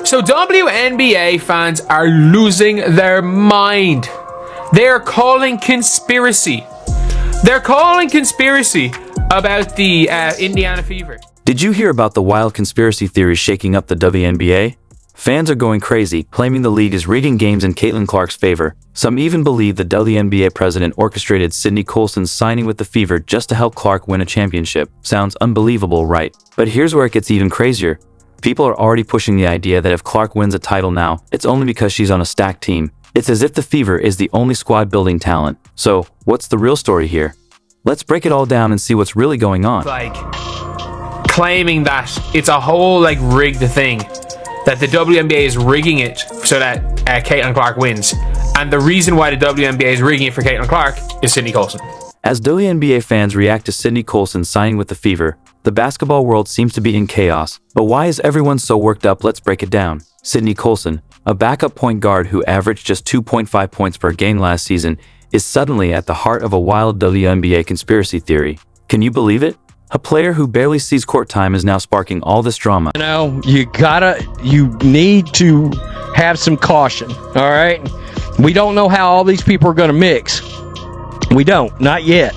So WNBA fans are losing their mind. They are calling conspiracy. They're calling conspiracy about the Indiana Fever. Did you hear about the wild conspiracy theories shaking up the WNBA? Fans are going crazy, claiming the league is rigging games in Caitlin Clark's favor. Some even believe the WNBA president orchestrated Sydney Colson's signing with the Fever just to help Clark win a championship. Sounds unbelievable, right? But here's where it gets even crazier. People are already pushing the idea that if Clark wins a title now, it's only because she's on a stacked team. It's as if the Fever is the only squad-building talent. So, what's the real story here? Let's break it all down and see what's really going on. Like, claiming that it's a whole, rigged thing. That the WNBA is rigging it so that Caitlin Clark wins. And the reason why the WNBA is rigging it for Caitlin Clark is Sydney Colson. As WNBA fans react to Sydney Colson signing with the Fever, the basketball world seems to be in chaos. But why is everyone so worked up? Let's break it down. Sydney Colson, a backup point guard who averaged just 2.5 points per game last season, is suddenly at the heart of a wild WNBA conspiracy theory. Can you believe it? A player who barely sees court time is now sparking all this drama. You know, you need to have some caution, all right? We don't know how all these people are going to mix. We don't, not yet.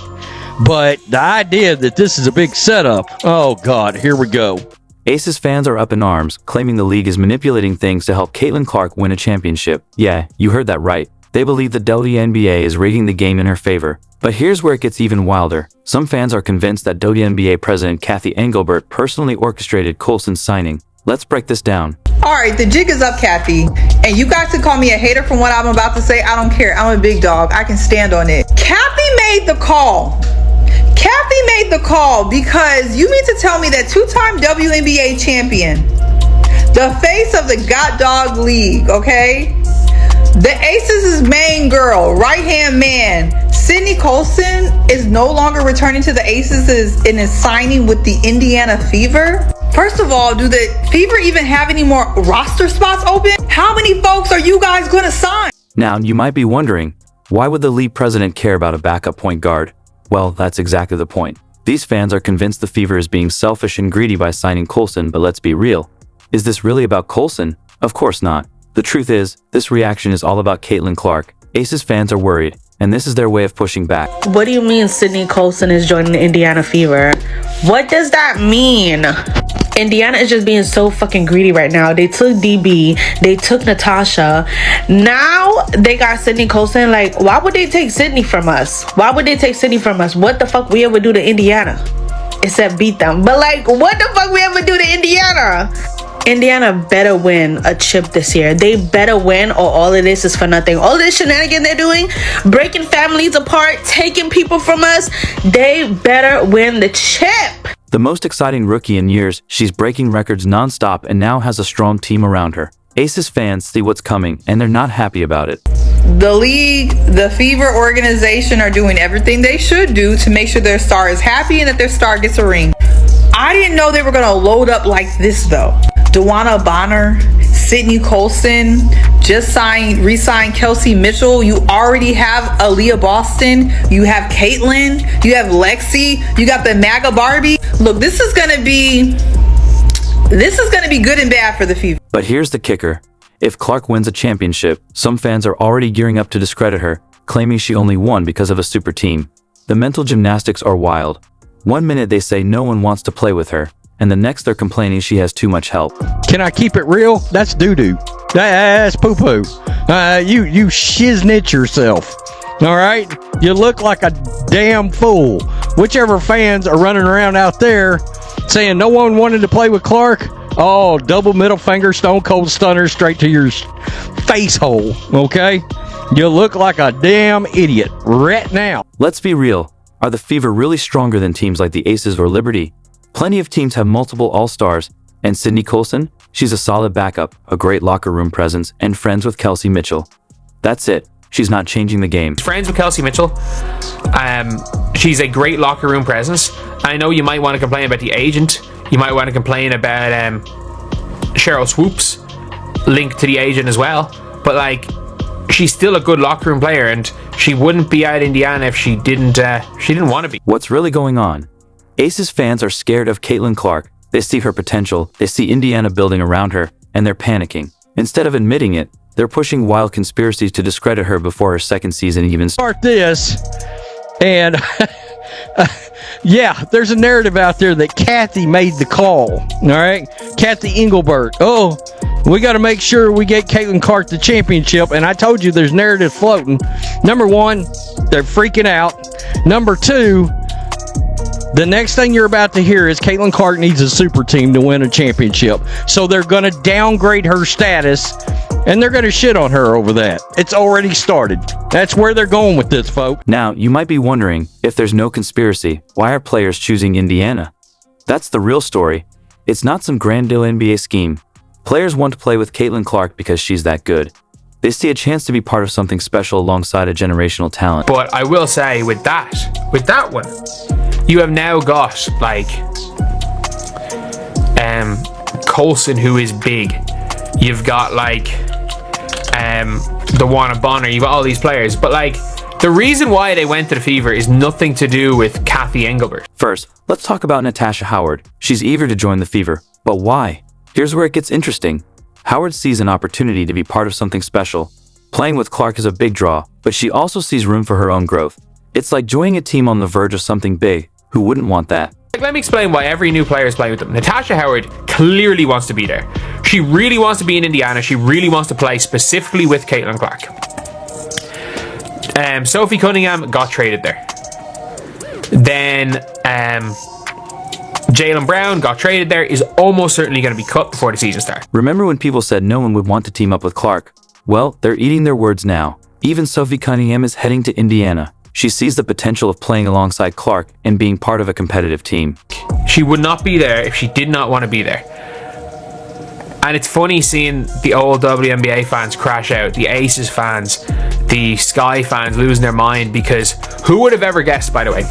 But the idea that this is a big setup, oh God, here we go. Aces fans are up in arms, claiming the league is manipulating things to help Caitlin Clark win a championship. Yeah, you heard that right. They believe the WNBA is rigging the game in her favor. But here's where it gets even wilder. Some fans are convinced that WNBA president Kathy Engelbert personally orchestrated Colson's signing. Let's break this down. Alright, the jig is up, Kathy. And you guys can call me a hater from what I'm about to say. I don't care. I'm a big dog. I can stand on it. Kathy made the call. Kathy made the call because you mean to tell me that two-time WNBA champion, the face of the God Dog League, okay? The Aces' main girl, right-hand man, Sydney Colson, is no longer returning to the Aces and is signing with the Indiana Fever? First of all, do the Fever even have any more roster spots open? How many folks are you guys going to sign? Now, you might be wondering, why would the league president care about a backup point guard? Well, that's exactly the point. These fans are convinced the Fever is being selfish and greedy by signing Colson, but let's be real. Is this really about Colson? Of course not. The truth is, this reaction is all about Caitlin Clark. Aces fans are worried, and this is their way of pushing back. What do you mean Sydney Colson is joining the Indiana Fever? What does that mean? Indiana is just being so fucking greedy right now. They took DB, they took Natasha. Now they got Sydney Colson. Like, why would they take Sydney from us? Why would they take Sydney from us? What the fuck we ever do to Indiana? Except beat them. But what the fuck we ever do to Indiana? Indiana better win a chip this year. They better win, or all of this is for nothing. All this shenanigan they're doing, breaking families apart, taking people from us, they better win the chip. The most exciting rookie in years, she's breaking records non-stop and now has a strong team around her. Aces fans see what's coming, and they're not happy about it. The league, the Fever organization are doing everything they should do to make sure their star is happy and that their star gets a ring. I didn't know they were going to load up like this, though. Dewana Bonner, Sydney Colson, just re-signed Kelsey Mitchell. You already have Aaliyah Boston. You have Caitlin. You have Lexi. You got the MAGA Barbie. Look, this is gonna be good and bad for the Fever. But here's the kicker. If Clark wins a championship, some fans are already gearing up to discredit her, claiming she only won because of a super team. The mental gymnastics are wild. One minute they say no one wants to play with her, and the next they're complaining she has too much help. Can I keep it real? That's doo-doo. That's poo-poo. You shiznit yourself. All right? You look like a damn fool. Whichever fans are running around out there saying no one wanted to play with Clark, oh, double middle finger, stone cold stunner straight to your face hole, okay? You look like a damn idiot right now. Let's be real. Are the Fever really stronger than teams like the Aces or Liberty? Plenty of teams have multiple all-stars, and Sydney Colson? She's a solid backup, a great locker room presence, and friends with Kelsey Mitchell. That's it. She's not changing the game. Friends with Kelsey Mitchell. She's a great locker room presence. I know you might want to complain about the agent. You might want to complain about Cheryl Swoops linked to the agent as well. But she's still a good locker room player, and she wouldn't be at Indiana if she didn't want to be. What's really going on? Aces fans are scared of Caitlin Clark. They see her potential, they see Indiana building around her, and they're panicking. Instead of admitting it, they're pushing wild conspiracies to discredit her before her second season even starts. Start this, and yeah, there's a narrative out there that Kathy made the call. All right, Kathy Engelbert. Oh, we got to make sure we get Caitlin Clark the championship. And I told you there's narrative floating. Number one, they're freaking out. Number two, the next thing you're about to hear is Caitlin Clark needs a super team to win a championship. So they're going to downgrade her status, and they're going to shit on her over that. It's already started. That's where they're going with this, folks. Now, you might be wondering, if there's no conspiracy, why are players choosing Indiana? That's the real story. It's not some grand WNBA scheme. Players want to play with Caitlin Clark because she's that good. They see a chance to be part of something special alongside a generational talent. But I will say with that one, you have now got like Colson, who is big. You've got like the Warner Bonner. You've got all these players, but like the reason why they went to the Fever is nothing to do with Kathy Engelbert. First, let's talk about Natasha Howard. She's eager to join the Fever, but why? Here's where it gets interesting. Howard sees an opportunity to be part of something special. Playing with Clark is a big draw, but she also sees room for her own growth. It's like joining a team on the verge of something big. Who wouldn't want that? Let me explain why every new player is playing with them. Natasha Howard clearly wants to be there. She really wants to be in Indiana. She really wants to play specifically with Caitlin Clark. Sophie Cunningham got traded there. Then Jaylen Brown got traded there, is almost certainly going to be cut before the season starts. Remember when people said no one would want to team up with Clark? Well, they're eating their words now. Even Sophie Cunningham is heading to Indiana. She sees the potential of playing alongside Clark and being part of a competitive team. She would not be there if she did not want to be there. And it's funny seeing the old WNBA fans crash out, the Aces fans, the Sky fans losing their mind, because who would have ever guessed, by the way?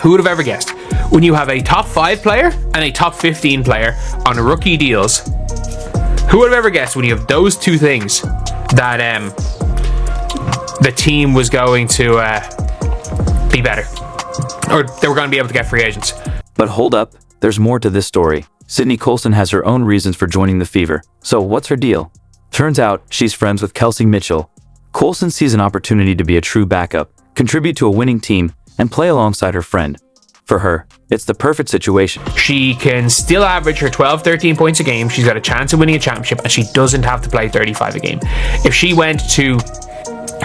Who would have ever guessed? When you have a top 5 player and a top 15 player on rookie deals, who would have ever guessed when you have those two things that the team was going to be better, or they were going to be able to get free agents? But hold up, there's more to this story. Sydney Colson has her own reasons for joining the Fever. So what's her deal? Turns out she's friends with Kelsey Mitchell. Colson sees an opportunity to be a true backup, contribute to a winning team, and play alongside her friend. For her, it's the perfect situation. She can still average her 12-13 points a game. She's got a chance of winning a championship, and she doesn't have to play 35 a game. If she went to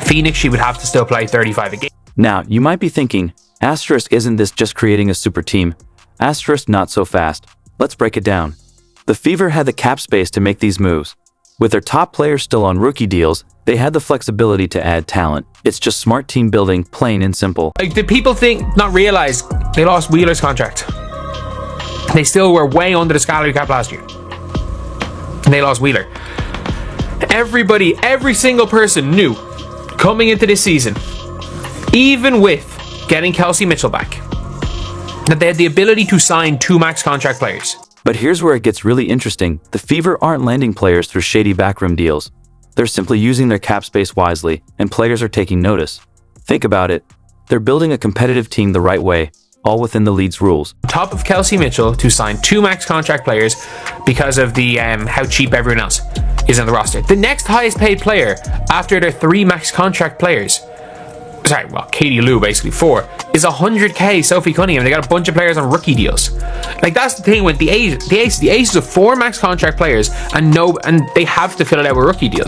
Phoenix, she would have to still play 35 a game. Now, you might be thinking, asterisk, isn't this just creating a super team? Asterisk, not so fast. Let's break it down. The Fever had the cap space to make these moves. With their top players still on rookie deals, they had the flexibility to add talent. It's just smart team building, plain and simple. Like, did people not realize they lost Wheeler's contract? They still were way under the salary cap last year. And they lost Wheeler. Everybody, every single person knew coming into this season, even with getting Kelsey Mitchell back, that they had the ability to sign 2 max contract players. But here's where it gets really interesting. The Fever aren't landing players through shady backroom deals. They're simply using their cap space wisely, and players are taking notice. Think about it. They're building a competitive team the right way, all within the league's rules. On top of Kelsey Mitchell to sign 2 max contract players because of the how cheap everyone else is on the roster. The next highest paid player after their 3 max contract players, sorry, well, Katie Lou basically 4, is 100k Sophie Cunningham. They got a bunch of players on rookie deals. Like, that's the thing with the Aces. The Aces have 4 max contract players, and they have to fill it out with rookie deals.